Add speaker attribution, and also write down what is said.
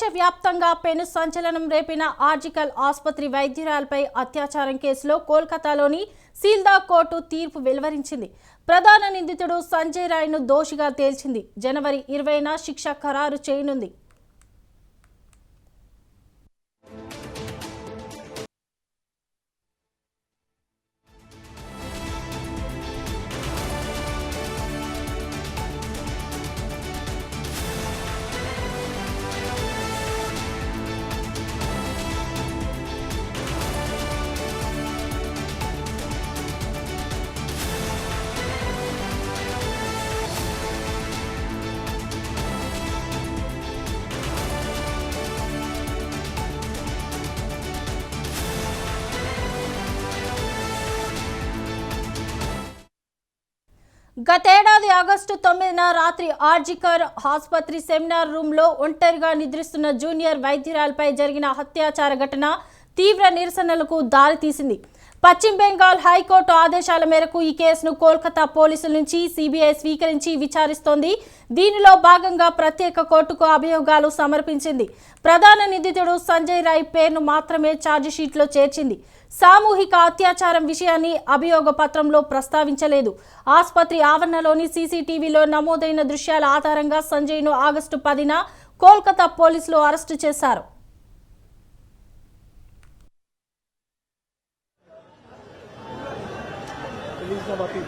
Speaker 1: దేశవ్యాప్తంగా పెను సంచలనం రేపిన ఆర్జికల్ ఆసుపత్రి వైద్యురాలపై అత్యాచారం కేసులో కోల్కతాలోని సీల్దా కోర్టు తీర్పు వెలువరించింది. ప్రధాన నిందితుడు సంజయ్ రాయ్ను దోషిగా తేల్చింది. జనవరి 20న శిక్ష ఖరారు చేయనుంది. గతేడాది ఆగస్టు 9న రాత్రి ఆర్జికర్ ఆసుపత్రి సెమినార్ రూమ్లో ఒంటరిగా నిద్రిస్తున్న జూనియర్ వైద్యురాలపై జరిగిన అత్యాచార ఘటన తీవ్ర నిరసనలకు దారితీసింది. పశ్చిమ బెంగాల్ హైకోర్టు ఆదేశాల మేరకు ఈ కేసును కోల్కతా పోలీసుల నుంచి సిబిఐ స్వీకరించి విచారిస్తోంది. దీనిలో భాగంగా ప్రత్యేక కోర్టుకు అభియోగాలు సమర్పించింది. ప్రధాన నిందితుడు సంజయ్ రాయ్ పేరును మాత్రమే ఛార్జిషీట్లో చేర్చింది. సామూహిక అత్యాచారం విషయాన్ని అభియోగ పత్రంలో ప్రస్తావించలేదు. ఆసుపత్రి ఆవరణలోని సీసీటీవీలో నమోదైన దృశ్యాల ఆధారంగా సంజయ్ను ఆగస్టు 10న కోల్కతా పోలీసులు అరెస్టు చేశారు.
Speaker 2: पुलिस ने बाकी